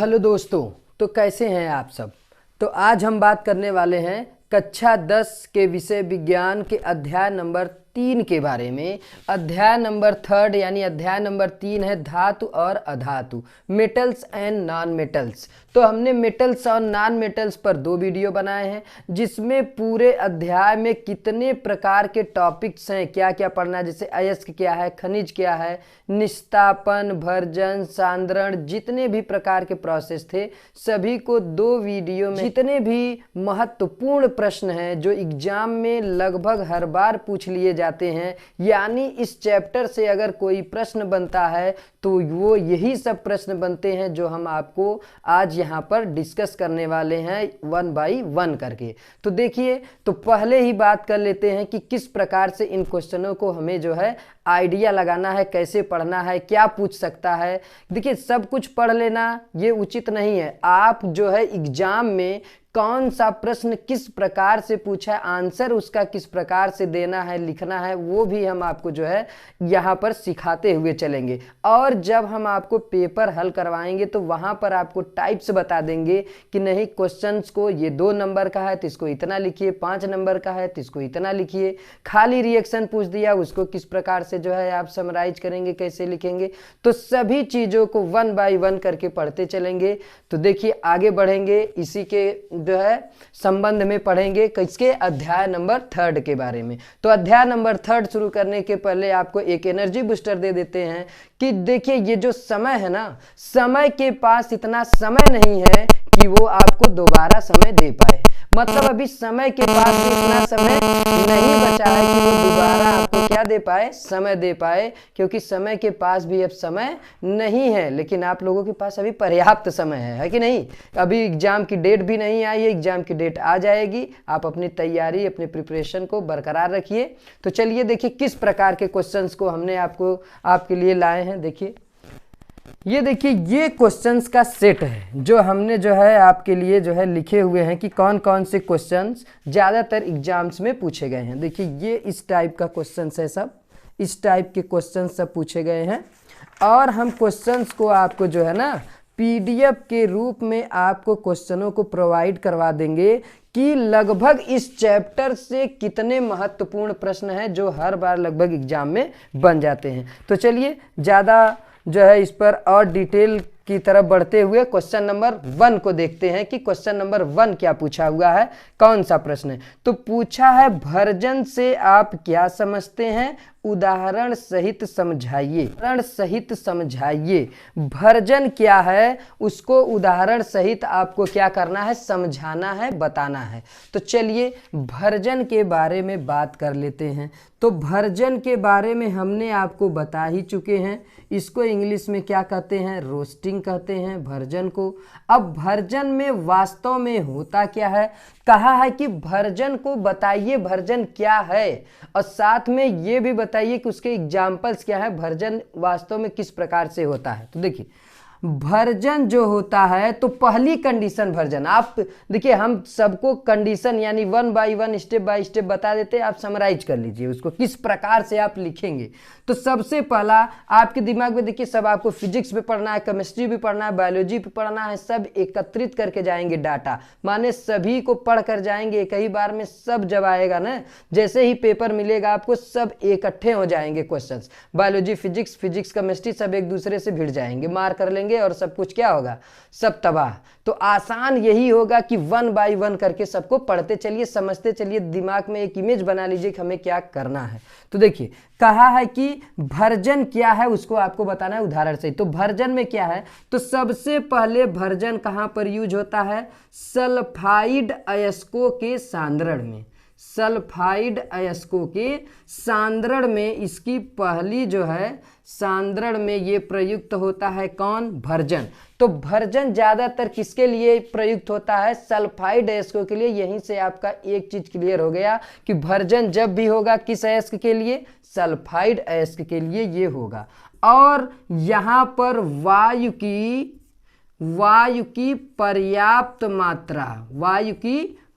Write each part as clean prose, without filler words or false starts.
Hello दोस्तों, तो कैसे हैं आप सब। तो आज हम बात करने वाले हैं कक्षा 10 के विषय विज्ञान के अध्याय नंबर 3 के बारे में। अध्याय नंबर 3 यानी अध्याय नंबर 3 है धातु और अधातु, मेटल्स एंड नॉन मेटल्स। तो हमने मेटल्स और नॉन मेटल्स पर 2 वीडियो बनाए हैं, जिसमें पूरे अध्याय में कितने प्रकार के टॉपिक्स हैं, क्या क्या पढ़ना है, जैसे अयस्क क्या है, खनिज क्या है, निस्तापन, भर्जन, सांद्रण, जितने भी प्रकार के प्रोसेस थे सभी को 2 वीडियो में, जितने भी महत्वपूर्ण प्रश्न हैं जो एग्जाम में लगभग हर बार पूछ लिए जाते हैं, यानी इस चैप्टर से अगर कोई प्रश्न बनता है तो वो यही सब प्रश्न बनते हैं जो हम आपको आज यहाँ पर डिस्कस करने वाले हैं 1 बाई 1 करके। तो देखिए, तो पहले ही बात कर लेते हैं कि किस प्रकार से इन क्वेश्चनों को हमें जो है आइडिया लगाना है, कैसे पढ़ना है, क्या पूछ सकता है। देखिए, सब कुछ पढ़ लेना ये उचित नहीं है। आप जो है एग्जाम में कौन सा प्रश्न किस प्रकार से पूछा है, आंसर उसका किस प्रकार से देना है, लिखना है, वो भी हम आपको जो है यहाँ पर सिखाते हुए चलेंगे। और जब हम आपको पेपर हल करवाएंगे तो वहाँ पर आपको टाइप्स बता देंगे कि नहीं, क्वेश्चंस को ये 2 नंबर का है तो इसको इतना लिखिए, 5 नंबर का है तो इसको इतना लिखिए, खाली रिएक्शन पूछ दिया उसको किस प्रकार से जो है आप समराइज करेंगे, कैसे लिखेंगे। तो सभी चीज़ों को 1 बाई 1 करके पढ़ते चलेंगे। तो देखिए, आगे बढ़ेंगे, इसी के जो है संबंध में पढ़ेंगे किसके, अध्याय नंबर 3 के बारे में। तो अध्याय नंबर 3 शुरू करने के पहले आपको एक एनर्जी बूस्टर दे देते हैं कि देखिए, ये जो समय है ना, समय के पास इतना समय नहीं है कि वो आपको दोबारा समय दे पाए। मतलब अभी समय के पास भी इतना समय नहीं बचा है कि वो दोबारा आपको क्या दे पाए, समय दे पाए, क्योंकि समय के पास भी अब समय नहीं है। लेकिन आप लोगों के पास अभी पर्याप्त समय है कि नहीं। अभी एग्जाम की डेट भी नहीं आई है, एग्जाम की डेट आ जाएगी। आप अपनी तैयारी, अपनी प्रिपरेशन को बरकरार रखिए। तो चलिए देखिए किस प्रकार के क्वेश्चंस को हमने आपके लिए लाए हैं। देखिए, ये देखिए, ये क्वेश्चंस का सेट है जो हमने जो है आपके लिए जो है लिखे हुए हैं कि कौन कौन से क्वेश्चंस ज़्यादातर एग्जाम्स में पूछे गए हैं। देखिए, ये इस टाइप का क्वेश्चंस है, सब इस टाइप के क्वेश्चंस सब पूछे गए हैं। और हम क्वेश्चंस को आपको जो है ना PDF के रूप में आपको क्वेश्चनों को प्रोवाइड करवा देंगे कि लगभग इस चैप्टर से कितने महत्वपूर्ण प्रश्न हैं जो हर बार लगभग एग्जाम में बन जाते हैं। तो चलिए, ज़्यादा जो है इस पर और डिटेल की तरफ बढ़ते हुए क्वेश्चन नंबर 1 को देखते हैं कि क्वेश्चन नंबर 1 क्या पूछा हुआ है, कौन सा प्रश्न है। तो पूछा है, भर्जन से आप क्या समझते हैं, उदाहरण सहित समझाइए। उदाहरण सहित समझाइए। भर्जन क्या है उसको उदाहरण सहित आपको क्या करना है, समझाना है, बताना है। तो चलिए भर्जन के बारे में बात कर लेते हैं। तो भर्जन के बारे में हमने आपको बता ही चुके हैं। इसको इंग्लिश में क्या कहते हैं, रोस्टिंग कहते हैं भर्जन को। अब भर्जन में वास्तव में होता क्या है, कहा है कि भर्जन को बताइए भर्जन क्या है, और साथ में ये भी बताइए कि उसके एग्जाम्पल्स क्या है, भर्जन वास्तव में किस प्रकार से होता है। तो देखिए, भर्जन जो होता है, तो पहली कंडीशन भर्जन, आप देखिए हम सबको कंडीशन यानी 1 बाई 1 स्टेप बाय स्टेप बता देते हैं, आप समराइज कर लीजिए उसको किस प्रकार से आप लिखेंगे। तो सबसे पहला आपके दिमाग में देखिए, सब आपको फिजिक्स भी पढ़ना है, केमिस्ट्री भी पढ़ना है, बायोलॉजी भी पढ़ना है, सब एकत्रित करके जाएंगे डाटा, माने सभी को पढ़ कर जाएंगे एक ही बार में। सब जब आएगा ना, जैसे ही पेपर मिलेगा आपको, सब इकट्ठे हो जाएंगे क्वेश्चंस, बायोलॉजी, फिजिक्स, केमिस्ट्री सब एक दूसरे से भिड़ जाएंगे, मार कर लेंगे और सब कुछ क्या होगा, सब तबाह। तो आसान यही होगा कि 1 बाई 1 करके सबको पढ़ते चलिए, समझते चलिए, दिमाग में एक इमेज बना लीजिए कि हमें क्या करना है। तो देखिए, कहा है कि भर्जन क्या है उसको आपको बताना है उदाहरण से। तो भर्जन में क्या है, तो सबसे पहले भर्जन कहां पर यूज होता है, सल्फाइड अयस्कों के सांद्रण में। सल्फाइड अयस्कों के सांद्रण में इसकी पहली जो है सांद्रण में ये प्रयुक्त होता है, कौन, भर्जन। तो भर्जन ज्यादातर किसके लिए प्रयुक्त होता है, सल्फाइड अयस्कों के लिए। यहीं से आपका एक चीज क्लियर हो गया कि भर्जन जब भी होगा किस अयस्क के लिए, सल्फाइड अयस्क के लिए ये होगा। और यहां पर वायु की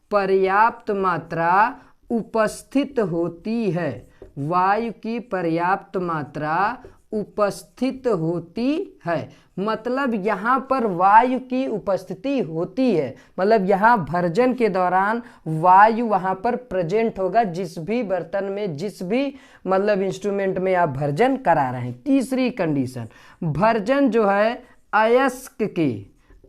पर्याप्त मात्रा उपस्थित होती है। वायु की पर्याप्त मात्रा उपस्थित होती है। मतलब यहाँ पर वायु की उपस्थिति होती है, मतलब यहाँ भर्जन के दौरान वायु वहाँ पर प्रेजेंट होगा, जिस भी बर्तन में, जिस भी मतलब इंस्ट्रूमेंट में आप भर्जन करा रहे हैं। तीसरी कंडीशन, भर्जन जो है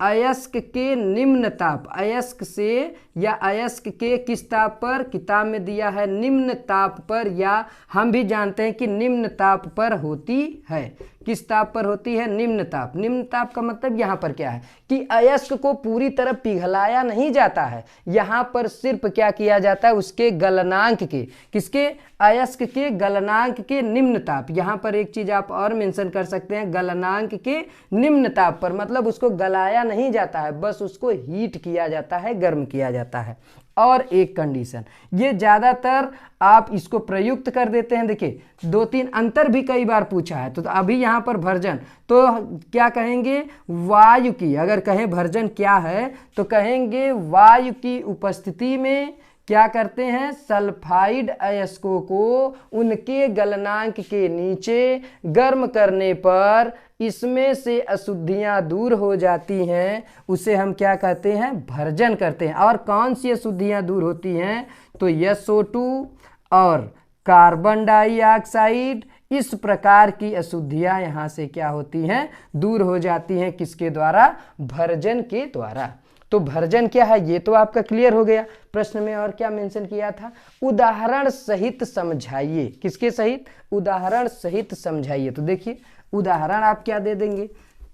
अयस्क के निम्न ताप, अयस्क से या अयस्क के किस ताप पर, किताब में दिया है निम्न ताप पर, या हम भी जानते हैं कि निम्न ताप पर होती है। किस ताप पर होती है? निम्न ताप। निम्न ताप का मतलब यहाँ पर क्या है कि अयस्क को पूरी तरह पिघलाया नहीं जाता है, यहाँ पर सिर्फ क्या किया जाता है, उसके गलनांक के, किसके? अयस्क के गलनांक के निम्न ताप। यहाँ पर एक चीज आप और मेंशन कर सकते हैं, गलनांक के निम्न ताप पर, मतलब उसको गलाया नहीं जाता है, बस उसको हीट किया जाता है, गर्म किया जाता है। और एक कंडीशन, ये ज्यादातर आप इसको प्रयुक्त कर देते हैं। देखिए 2-3 अंतर भी कई बार पूछा है, तो अभी यहाँ पर भर्जन तो क्या कहेंगे? वायु की, अगर कहें भर्जन क्या है तो कहेंगे वायु की उपस्थिति में क्या करते हैं? सल्फाइड अयस्कों को उनके गलनांक के नीचे गर्म करने पर इसमें से अशुद्धियां दूर हो जाती हैं, उसे हम क्या कहते हैं? भर्जन करते हैं। और कौन सी अशुद्धियां दूर होती हैं? तो SO2 और कार्बन डाइऑक्साइड, इस प्रकार की अशुद्धियां यहाँ से क्या होती हैं? दूर हो जाती हैं। किसके द्वारा? भर्जन के द्वारा। तो भर्जन क्या है ये तो आपका क्लियर हो गया। प्रश्न में और क्या मेंशन किया था? उदाहरण सहित समझाइए। किसके सहित? उदाहरण सहित समझाइए। तो देखिए उदाहरण आप क्या दे देंगे?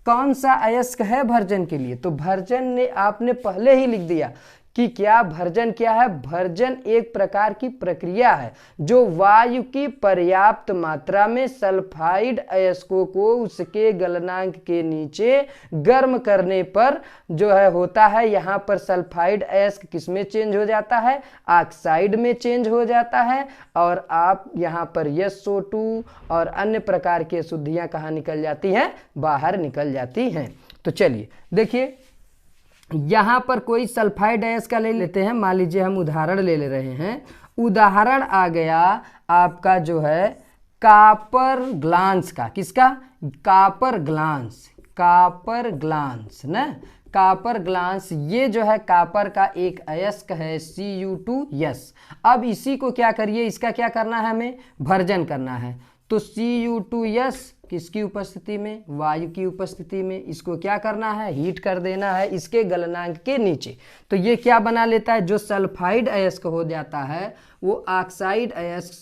कौन सा अयस्क है भर्जन के लिए? तो भर्जन ने आपने पहले ही लिख दिया कि क्या भर्जन क्या है? भर्जन एक प्रकार की प्रक्रिया है जो वायु की पर्याप्त मात्रा में सल्फाइड अयस्कों को उसके गलनांक के नीचे गर्म करने पर जो है होता है। यहाँ पर सल्फाइड अयस्क किस में चेंज हो जाता है? ऑक्साइड में चेंज हो जाता है। और आप यहाँ पर SO2 और अन्य प्रकार की अशुद्धियाँ कहाँ निकल जाती हैं? बाहर निकल जाती हैं। तो चलिए देखिए यहाँ पर कोई सल्फाइड अयस्क का ले लेते हैं। मान लीजिए हम उदाहरण ले रहे हैं। उदाहरण आ गया आपका जो है कापर ग्लांस का। किसका? Copper glance. कापर ग्लांस ना, कापर ग्लांस ये जो है कापर का एक अयस्क है Cu2S। अब इसी को क्या करिए, इसका क्या करना है? हमें भर्जन करना है। तो Cu2S किसकी उपस्थिति में? वायु की उपस्थिति में। इसको क्या करना है? हीट कर देना है इसके गलनांक के नीचे। तो ये क्या बना लेता है? जो सल्फाइड अयस्क हो जाता है वो ऑक्साइड अयस्क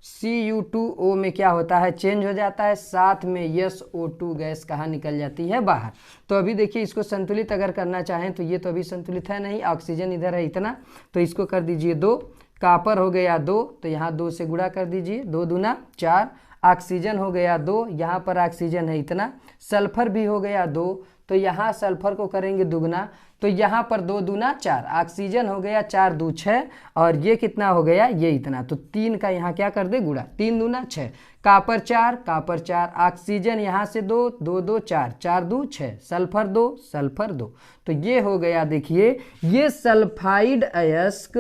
Cu2O में क्या होता है? चेंज हो जाता है। साथ में SO2 गैस कहाँ निकल जाती है? बाहर। तो अभी देखिए इसको संतुलित अगर करना चाहें तो ये तो अभी संतुलित है नहीं, ऑक्सीजन इधर है इतना, तो इसको कर दीजिए 2। कापर हो गया 2, तो यहाँ 2 से गुणा कर दीजिए, 2 दूना 4। ऑक्सीजन हो गया 2, यहाँ पर ऑक्सीजन है इतना। सल्फर भी हो गया 2, तो यहाँ सल्फर को करेंगे दुगना, तो यहाँ पर 2 दूना 4। ऑक्सीजन हो गया 4 2 6, और ये कितना हो गया? ये इतना। तो 3 का यहाँ क्या कर दे? गुणा। 3 दूना 6। कापर 4, ऑक्सीजन यहाँ से 2 2 2 4, 4 2 6, सल्फर 2। तो ये हो गया, देखिए ये सल्फाइड अयस्क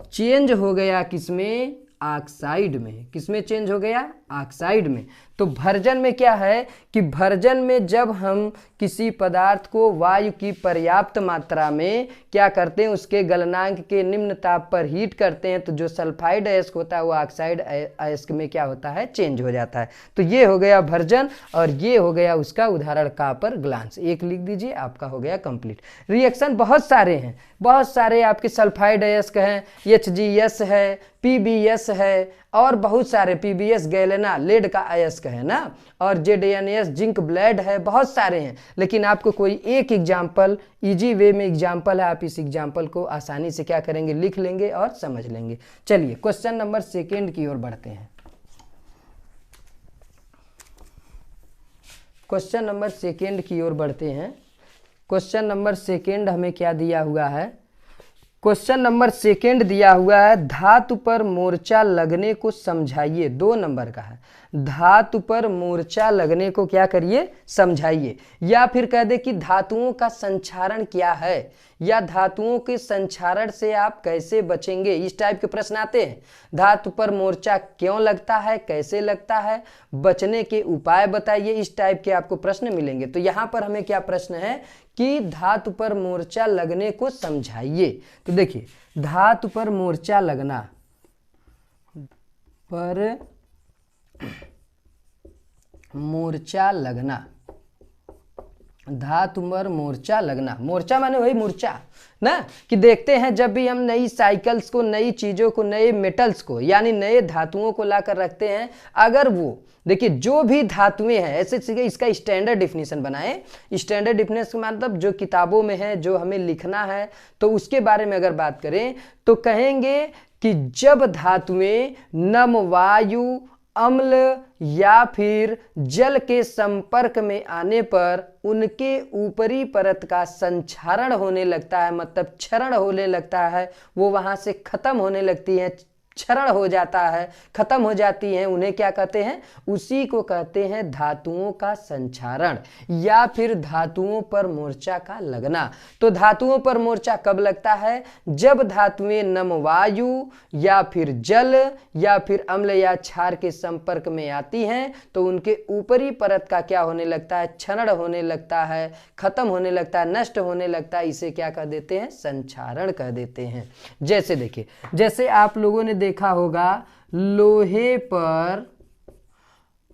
चेंज हो गया किसमें? ऑक्साइड में। किसमें चेंज हो गया? ऑक्साइड में। तो भर्जन में क्या है कि भर्जन में जब हम किसी पदार्थ को वायु की पर्याप्त मात्रा में क्या करते हैं? उसके गलनांक के निम्न ताप पर हीट करते हैं, तो जो सल्फाइड अयस्क होता है वो ऑक्साइड अयस्क में क्या होता है? चेंज हो जाता है। तो ये हो गया भर्जन, और ये हो गया उसका उदाहरण कापर ग्लांस। एक लिख दीजिए, आपका हो गया कंप्लीट। रिएक्शन बहुत सारे हैं, बहुत सारे आपके सल्फाइड अयस्क हैं, HGS है, PBS है, और बहुत सारे PBS गैलेना लेड का अयस्क है ना, और ZNS जिंक ब्लेड है, बहुत सारे हैं। लेकिन आपको कोई एक एग्जाम्पल इजी वे में एग्जाम्पल है, आप इस एग्जाम्पल को आसानी से क्या करेंगे? लिख लेंगे और समझ लेंगे। चलिए क्वेश्चन नंबर 2 की ओर बढ़ते हैं। क्वेश्चन नंबर 2 की ओर बढ़ते हैं। क्वेश्चन नंबर 2 हमें क्या दिया हुआ है? क्वेश्चन नंबर सेकेंड दिया हुआ है, धातु पर मोर्चा लगने को समझाइए। 2 नंबर का है, धातु पर मोर्चा लगने को क्या करिए, समझाइए। या फिर कह दे कि धातुओं का संक्षारण क्या है, या धातुओं के संक्षारण से आप कैसे बचेंगे, इस टाइप के प्रश्न आते हैं। धातु पर मोर्चा क्यों लगता है, कैसे लगता है, बचने के उपाय बताइए, इस टाइप के आपको प्रश्न मिलेंगे। तो यहाँ पर हमें क्या प्रश्न है कि धातु पर मोर्चा लगने को समझाइए। तो देखिए, धातु पर मोर्चा लगना, पर मोर्चा लगना, धातु पर मोर्चा लगना, मोर्चा माने वही मूर्छा ना, कि देखते हैं जब भी हम नई साइकिल्स को, नई चीज़ों को, नए मेटल्स को यानी नए धातुओं को लाकर रखते हैं, अगर वो देखिए जो भी धातुएं हैं, ऐसे इसका स्टैंडर्ड डिफिनीशन बनाए। स्टैंडर्ड डिफिनीशन मतलब जो किताबों में है, जो हमें लिखना है, तो उसके बारे में अगर बात करें तो कहेंगे कि जब धातुएं नम, वायु, अम्ल या फिर जल के संपर्क में आने पर उनके ऊपरी परत का संक्षारण होने लगता है, मतलब क्षरण होने लगता है, वो वहां से खत्म होने लगती है, क्षरण हो जाता है, खत्म हो जाती हैं, उन्हें क्या कहते हैं, उसी को कहते हैं धातुओं का संक्षारण या फिर धातुओं पर मोर्चा का लगना। तो धातुओं पर मोर्चा कब लगता है, जब धातुएं नम, वायु या फिर जल या फिर अम्ल या क्षार के संपर्क में आती हैं, तो उनके ऊपरी परत का क्या होने लगता है, क्षरण होने लगता है, खत्म होने लगता है, नष्ट होने लगता है। इसे क्या कह देते हैं, संक्षारण कह देते हैं। जैसे देखिए, जैसे आप लोगों ने देखा होगा लोहे पर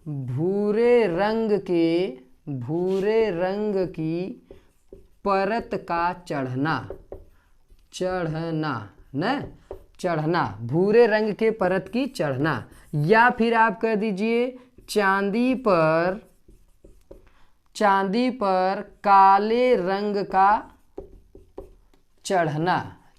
भूरे रंग की परत का चढ़ना चढ़ना, भूरे रंग के परत की चढ़ना, या फिर आप कह दीजिए चांदी पर काले रंग का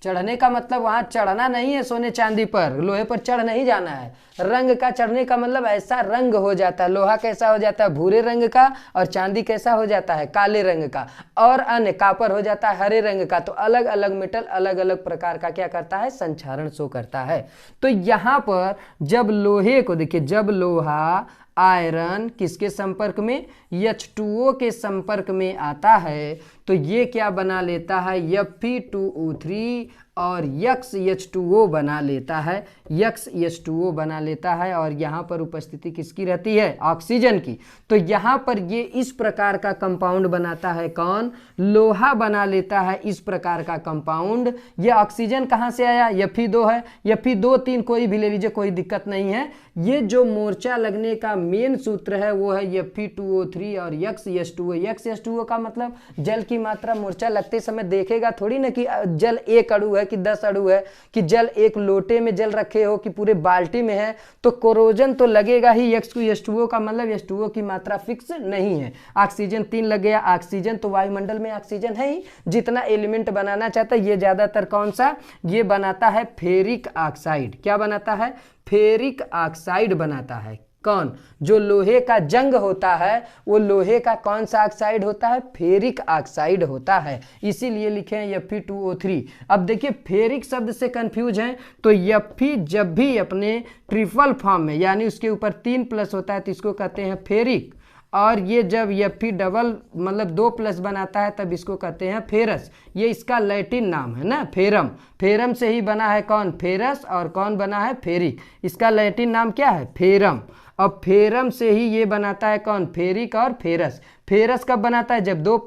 चढ़ने का मतलब वहां चढ़ना नहीं है, सोने चांदी पर, लोहे पर चढ़ नहीं जाना है। रंग का चढ़ने का मतलब ऐसा रंग हो जाता है, लोहा कैसा हो जाता है, भूरे रंग का, और चांदी कैसा हो जाता है, काले रंग का, और अन्य कापर हो जाता है हरे रंग का। तो अलग अलग मेटल अलग अलग प्रकार का क्या करता है, संक्षारण शो करता है। तो यहाँ पर जब लोहे को देखिए, जब लोहा आयरन किसके संपर्क में, H2O के संपर्क में आता है, तो ये क्या बना लेता है, Fe2O3 और XH2O बना लेता है, XH2O बना लेता है, और यहाँ पर उपस्थिति किसकी रहती है, ऑक्सीजन की। तो यहाँ पर ये इस प्रकार का कंपाउंड बनाता है, कौन, लोहा बना लेता है इस प्रकार का कंपाउंड। ये ऑक्सीजन कहाँ से आया, Fe2 है, Fe2 3 कोई भी ले लीजिए, कोई दिक्कत नहीं है। ये जो मोर्चा लगने का मेन सूत्र है वो है Fe2O3 और XH2O। XH2O का मतलब जल की मात्रा मोर्चा लगते समय देखेगा थोड़ी ना कि जल 1 अणु है कि 10 अणु है, कि जल एक लोटे में जल रखे हो कि पूरे बाल्टी में है, तो कोरोजन तो लगेगा ही। H2O का मतलब H2O की मात्रा फिक्स नहीं है। ऑक्सीजन 3 लग गया, ऑक्सीजन तो वायुमंडल में ऑक्सीजन है ही, जितना एलिमेंट बनाना चाहता है। ये ज्यादातर कौन सा, ये बनाता है फेरिक ऑक्साइड। क्या बनाता है, फेरिक ऑक्साइड बनाता है। कौन, जो लोहे का जंग होता है वो लोहे का कौन सा ऑक्साइड होता है, फेरिक ऑक्साइड होता है, इसीलिए लिखे हैं Fe2O3। अब देखिए फेरिक शब्द से कंफ्यूज हैं, तो Fe जब भी अपने ट्रिपल फॉर्म में यानी उसके ऊपर 3+ होता है तो इसको कहते हैं फेरिक, और ये जब Fe डबल मतलब 2+ बनाता है तब इसको कहते हैं फेरस। ये इसका लैटिन नाम है ना, फेरम। फेरम से ही बना है कौन, फेरस, और कौन बना है, फेरिक। इसका लैटिन नाम क्या है, फेरम। और फेरम से ही ये बनाता है कौन, फेरिक और फेरस। फेरस कब बनाता है, जब 2+,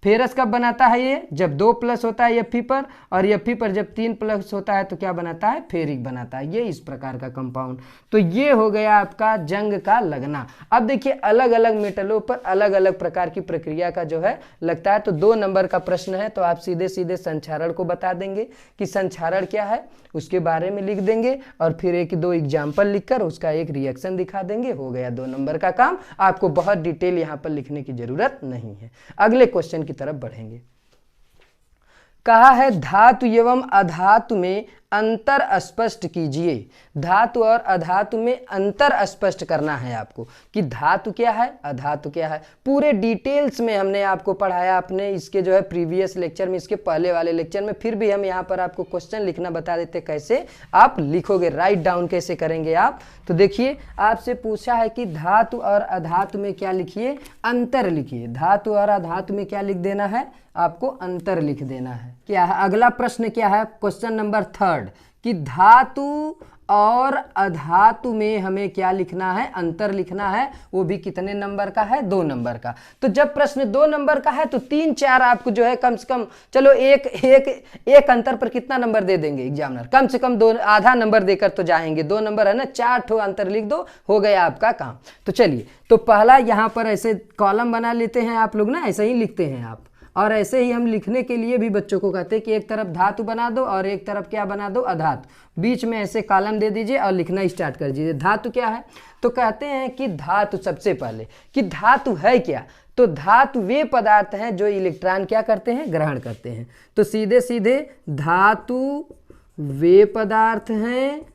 फेरस कब बनाता है ये, जब 2+ होता है Fe पर, और Fe पर जब 3+ होता है तो क्या बनाता है, फेरिक बनाता है। ये इस प्रकार का कंपाउंड। तो ये हो गया आपका जंग का लगना। अब देखिए अलग अलग मेटलों पर अलग अलग प्रकार की प्रक्रिया का जो है लगता है। तो 2 नंबर का प्रश्न है, तो आप सीधे सीधे संक्षारण को बता देंगे कि संक्षारण क्या है, उसके बारे में लिख देंगे, और फिर 1-2 एग्जाम्पल लिखकर उसका एक रिएक्शन दिखा देंगे। हो गया 2 नंबर का काम। आपको बहुत डिटेल यहाँ पर लिखने की जरूरत नहीं है। अगले क्वेश्चन की तरफ बढ़ेंगे। कहा है धातु एवं अधातु में अंतर स्पष्ट कीजिए। धातु और अधातु में अंतर स्पष्ट करना है आपको कि धातु क्या है, अधातु क्या है। पूरे डिटेल्स में हमने आपको पढ़ाया अपने इसके जो है प्रीवियस लेक्चर में, इसके पहले वाले लेक्चर में। फिर भी हम यहाँ पर आपको क्वेश्चन लिखना बता देते कैसे आप लिखोगे, राइट डाउन कैसे करेंगे आप। तो देखिए आपसे पूछा है कि धातु और अधातु में क्या लिखिए, अंतर लिखिए। धातु और अधातु में क्या लिख देना है, आपको अंतर लिख देना है। क्या है अगला प्रश्न, क्या है क्वेश्चन नंबर 3 कि धातु और अधातु में हमें क्या लिखना है, अंतर लिखना है। वो भी कितने नंबर का है, 2 नंबर का। तो जब प्रश्न 2 नंबर का है तो 3 4 आपको जो है कम से कम, चलो एक अंतर पर कितना नंबर दे देंगे एग्जामिनर, कम से कम 2 आधा नंबर देकर तो जाएंगे। 2 नंबर है ना, 4 ठो अंतर लिख दो, हो गया आपका काम। तो चलिए, तो पहला यहाँ पर ऐसे कॉलम बना लेते हैं आप लोग ना, ऐसे ही लिखते हैं आप। और ऐसे ही हम लिखने के लिए भी बच्चों को कहते हैं कि एक तरफ धातु बना दो और एक तरफ क्या बना दो, अधातु। बीच में ऐसे कॉलम दे दीजिए और लिखना स्टार्ट कर दीजिए। धातु क्या है, तो कहते हैं कि धातु, सबसे पहले कि धातु है क्या, तो धातु वे पदार्थ हैं जो इलेक्ट्रॉन क्या करते हैं, ग्रहण करते हैं। तो सीधे सीधे धातु वे पदार्थ हैं,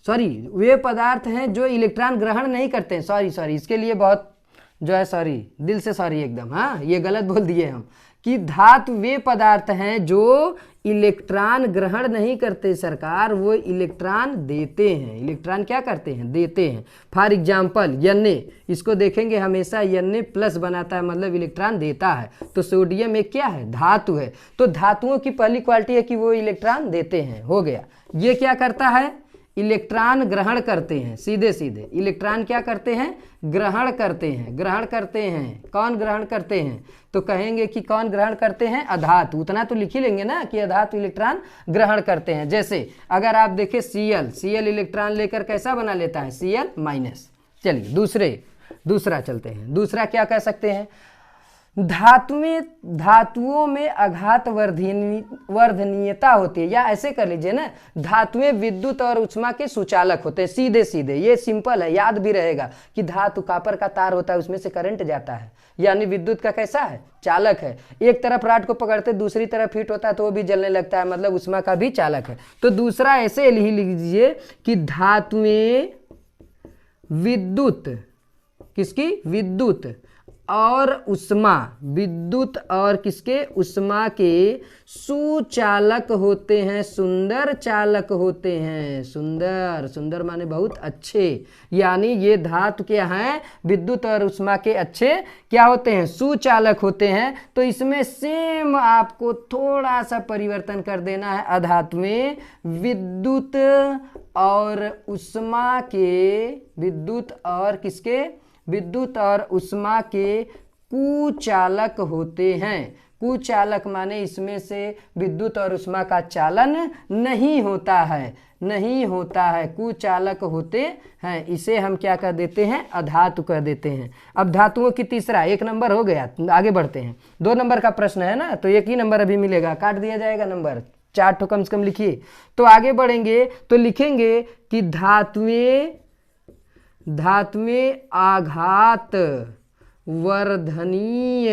वे पदार्थ हैं जो इलेक्ट्रॉन ग्रहण नहीं करते हैं। सॉरी इसके लिए बहुत जो है सॉरी, दिल से सॉरी एकदम, हाँ ये गलत बोल दिए हम, कि धातु वे पदार्थ हैं जो इलेक्ट्रॉन ग्रहण नहीं करते सरकार, वो इलेक्ट्रॉन देते हैं। इलेक्ट्रॉन क्या करते हैं, देते हैं। फॉर एग्जाम्पल Na, इसको देखेंगे हमेशा Na प्लस बनाता है, मतलब इलेक्ट्रॉन देता है। तो सोडियम एक क्या है, धातु है। तो धातुओं की पहली क्वालिटी है कि वो इलेक्ट्रॉन देते हैं, हो गया। ये क्या करता है, इलेक्ट्रॉन ग्रहण करते हैं। सीधे सीधे इलेक्ट्रॉन क्या करते हैं, ग्रहण करते हैं। ग्रहण करते हैं, कौन ग्रहण करते हैं, तो कहेंगे कि कौन ग्रहण करते हैं, अधातु। उतना तो लिख ही लेंगे ना कि अधातु इलेक्ट्रॉन ग्रहण करते हैं। जैसे अगर आप देखें Cl इलेक्ट्रॉन लेकर कैसा बना लेता है, Cl-। चलिए दूसरा चलते हैं। दूसरा क्या कह सकते हैं, धातुओं में आघात वर्धनीयता होती है, या ऐसे कर लीजिए ना, धातुएं विद्युत और उष्मा के सुचालक होते हैं। सीधे सीधे ये सिंपल है, याद भी रहेगा कि धातु कॉपर का तार होता है, उसमें से करंट जाता है, यानी विद्युत का कैसा है, चालक है। एक तरफ रॉड को पकड़ते दूसरी तरफ हीट होता है तो वो भी जलने लगता है, मतलब उष्मा का भी चालक है। तो दूसरा ऐसे लिख लीजिए कि धातुएं विद्युत, किसकी, विद्युत और उष्मा, विद्युत और किसके, उष्मा के सुचालक होते हैं, सुंदर चालक होते हैं। सुंदर माने बहुत अच्छे, यानी ये धातु क्या हैं, विद्युत और उष्मा के अच्छे क्या होते हैं, सुचालक होते हैं। तो इसमें सेम आपको थोड़ा सा परिवर्तन कर देना है। अधातु में विद्युत और उष्मा के, विद्युत और किसके, विद्युत और उष्मा के कुचालक होते हैं। कुचालक माने इसमें से विद्युत और उष्मा का चालन नहीं होता है, कुचालक होते हैं। इसे हम क्या कर देते हैं, अधातु कर देते हैं। अब धातुओं की तीसरा, 1 नंबर हो गया, आगे बढ़ते हैं। 2 नंबर का प्रश्न है ना, तो 1 ही नंबर अभी मिलेगा, काट दिया जाएगा नंबर, 4 ठो कम से कम लिखिए। तो आगे बढ़ेंगे तो लिखेंगे कि धातुएं आघात वर्धनीय,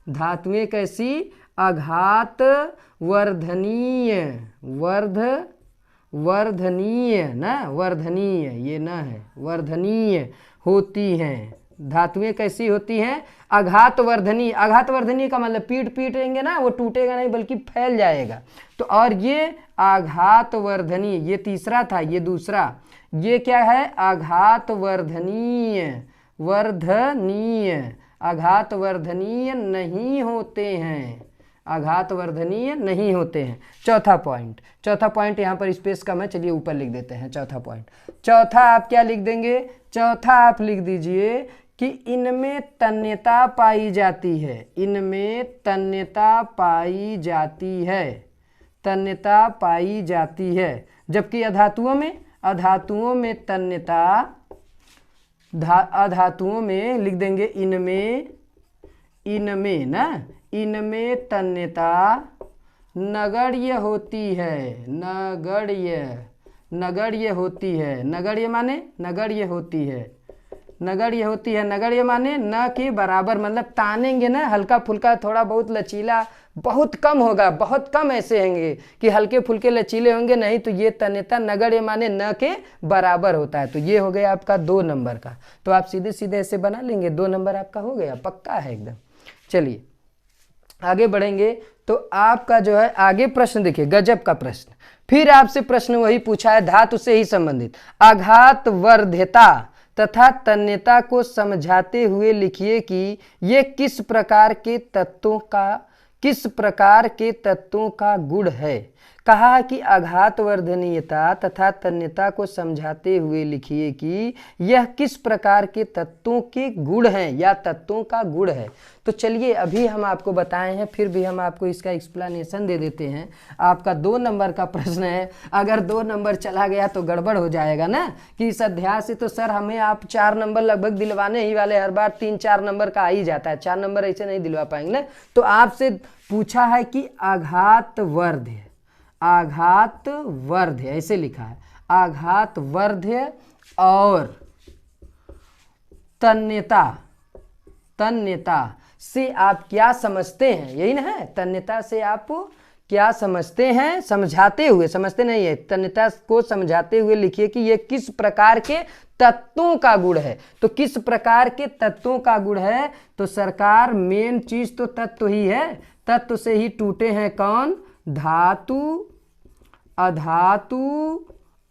धातुएं कैसी, आघात वर्धनीय, वर्धनीय ना, वर्धनीय ये ना है, वर्धनीय होती हैं। धातुएं कैसी होती हैं, आघात वर्धनीय। आघात वर्धनीय का मतलब पीटेंगे ना, वो टूटेगा नहीं बल्कि फैल जाएगा। तो और ये आघात वर्धनीय, ये तीसरा था, ये दूसरा, ये क्या है, आघात वर्धनीय, आघात वर्धनीय नहीं होते हैं, आघात वर्धनीय नहीं होते हैं। चौथा पॉइंट यहाँ पर स्पेस कम है, चलिए ऊपर लिख देते हैं। चौथा आप क्या लिख देंगे, चौथा आप लिख दीजिए कि इनमें तन्यता पाई जाती है, इनमें तन्यता पाई जाती है। जबकि अधातुओं में तन्यता, अधातुओं में लिख देंगे इनमें तन्यता नगण्य होती है, नगण्य होती है। नगण्य माने नगण्य होती है, नगण्य माने न के बराबर, मतलब तानेंगे ना, हल्का फुल्का थोड़ा बहुत लचीला बहुत कम होगा, बहुत कम ऐसे होंगे कि हल्के फुल्के लचीले होंगे, नहीं तो ये तन्यता नगण्य माने न के बराबर होता है। तो ये हो गया आपका 2 नंबर का। तो आप सीधे सीधे ऐसे बना लेंगे, 2 नंबर आपका हो गया, पक्का है एकदम। चलिए आगे बढ़ेंगे। तो आपका जो है आगे प्रश्न देखिए, गजब का प्रश्न। फिर आपसे प्रश्न वही पूछा है, धातु से ही संबंधित। आघात वर्ध्यता तथा तन्यता को समझाते हुए लिखिए कि ये किस प्रकार के तत्वों का गुण है। कहा कि आघात वर्धनीयता तथा तन्यता को समझाते हुए लिखिए कि यह किस प्रकार के तत्वों के गुण हैं या तत्वों का गुण है। तो चलिए अभी हम आपको बताए हैं, फिर भी हम आपको इसका एक्सप्लेनेशन दे देते हैं। आपका 2 नंबर का प्रश्न है, अगर 2 नंबर चला गया तो गड़बड़ हो जाएगा ना, कि इस अध्याय से तो सर हमें आप 4 नंबर लगभग दिलवाने ही वाले, हर बार 3-4 नंबर का आ ही जाता है, 4 नंबर ऐसे नहीं दिलवा पाएंगे ना। तो आपसे पूछा है कि आघात वर्ध्य ऐसे लिखा है, आघात वर्ध्य और तन्यता से आप क्या समझते हैं, यही ना है। तन्यता से आप क्या समझते हैं, समझाते हुए, समझते नहीं है, तन्यता को समझाते हुए लिखिए कि ये किस प्रकार के तत्वों का गुण है। तो किस प्रकार के तत्वों का गुण है, तो सरकार मेन चीज तो तत्व ही है। तत्व से ही टूटे हैं कौन, धातु, अधातु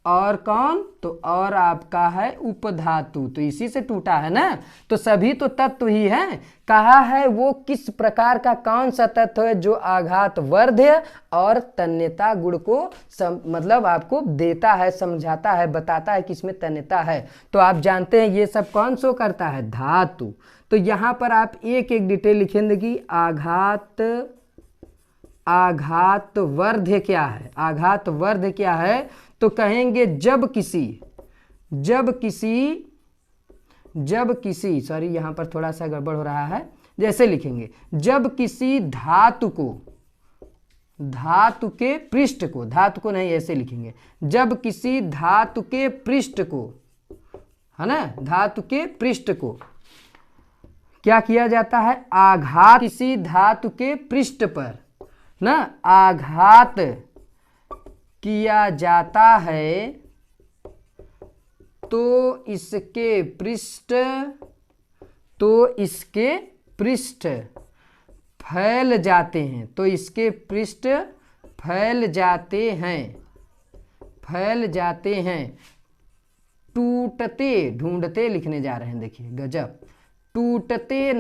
और कौन, तो और आपका है उपधातु। तो इसी से टूटा है ना, तो सभी तो तत्व ही है। कहा है वो किस प्रकार का कौन सा तत्व है जो आघात वर्ध्य और तन्यता गुण को मतलब आपको देता है, समझाता है, बताता है कि इसमें तन्यता है। तो आप जानते हैं ये सब कौन सो करता है, धातु। तो यहाँ पर आप एक एक डिटेल लिखेंगे कि आघात वर्ध्य क्या है। आघात वर्ध्य क्या है, तो कहेंगे जब किसी सॉरी यहाँ पर थोड़ा सा गड़बड़ हो रहा है, जैसे लिखेंगे जब किसी धातु के पृष्ठ को, धातु को नहीं ऐसे लिखेंगे, जब किसी धातु के पृष्ठ को, है ना, धातु के पृष्ठ को क्या किया जाता है, आघात, किसी धातु के पृष्ठ पर ना आघात किया जाता है तो इसके पृष्ठ फैल जाते हैं, तो इसके पृष्ठ फैल जाते हैं, टूटते, ढूंढते लिखने जा रहे हैं, देखिए गजब, टूटते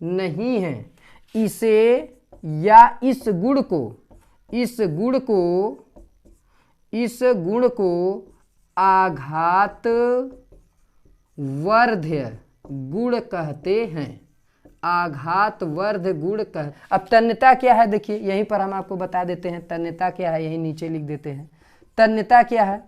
नहीं हैं इसे या इस गुण को आघात वर्ध्य गुण कहते हैं। आघात वर्ध्य गुण कह। अब तन्यता क्या है देखिए, यहीं पर हम आपको बता देते हैं तन्यता क्या है, यहीं नीचे लिख देते हैं। तन्यता क्या है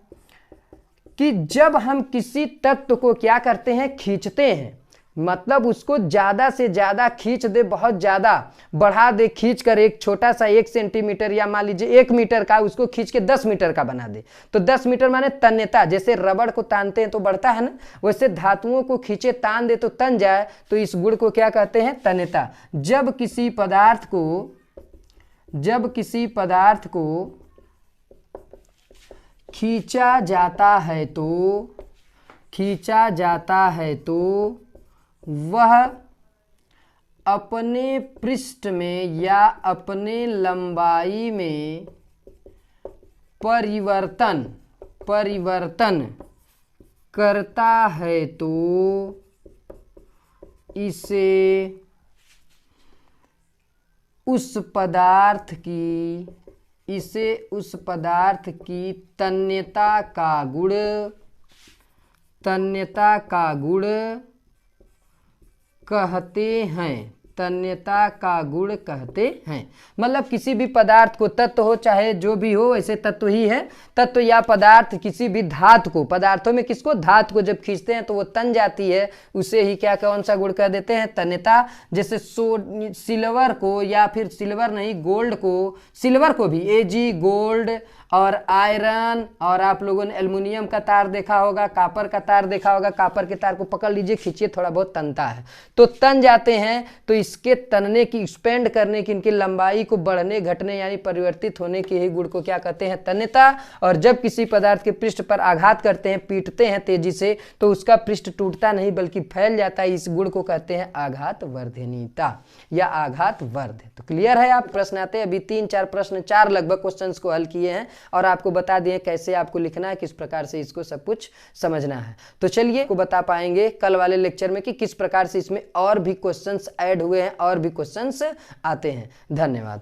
कि जब हम किसी तत्व को क्या करते हैं, खींचते हैं, मतलब उसको ज्यादा से ज्यादा खींच दे, बहुत ज्यादा बढ़ा दे, खींच कर एक छोटा सा 1 सेंटीमीटर या मान लीजिए 1 मीटर का उसको खींच के 10 मीटर का बना दे, तो 10 मीटर माने तन्यता। जैसे रबड़ को तानते हैं तो बढ़ता है ना, वैसे धातुओं को खींचे तान दे तो तन जाए, तो इस गुण को क्या कहते हैं, तन्यता। जब किसी पदार्थ को खींचा जाता है तो वह अपने पृष्ठ में या अपने लंबाई में परिवर्तन करता है तो इसे उस पदार्थ की तन्यता का गुण कहते हैं। तन्यता का गुण कहते हैं, मतलब किसी भी पदार्थ को, तत्व हो चाहे जो भी हो, वैसे तत्व ही है। तत्व या पदार्थ किसी भी धातु को, पदार्थों में किसको, धातु को जब खींचते हैं तो वो तन जाती है, उसे ही क्या कौन सा गुण कह देते हैं, तन्यता। जैसे सिल्वर को, या फिर सिल्वर नहीं गोल्ड को, सिल्वर को भी Ag गोल्ड और आयरन, और आप लोगों ने एल्युमिनियम का तार देखा होगा, कापर का तार देखा होगा। कापर के तार को पकड़ लीजिए, खींचिए, थोड़ा बहुत तनता है तो तन जाते हैं। तो इसके तनने की, एक्सपेंड करने की, इनकी लंबाई को बढ़ने घटने यानी परिवर्तित होने के ही गुण को क्या कहते हैं? तन्यता। और जब किसी पदार्थ के पृष्ठ पर आघात करते हैं, पीटते हैं तेजी से, तो उसका पृष्ठ टूटता नहीं बल्कि फैल जाता है। इस गुण को कहते हैं आघात वर्धनीयता या आघात वर्ध। तो क्लियर है? आप प्रश्न आते हैं, अभी 3-4 प्रश्न, 4 लगभग क्वेश्चंस को हल किए हैं और आपको बता दिए कैसे आपको लिखना है, किस प्रकार से इसको सब कुछ समझना है। तो चलिए को बता पाएंगे कल वाले लेक्चर में कि किस प्रकार से इसमें और भी क्वेश्चंस ऐड हुए हैं और भी क्वेश्चंस आते हैं। धन्यवाद।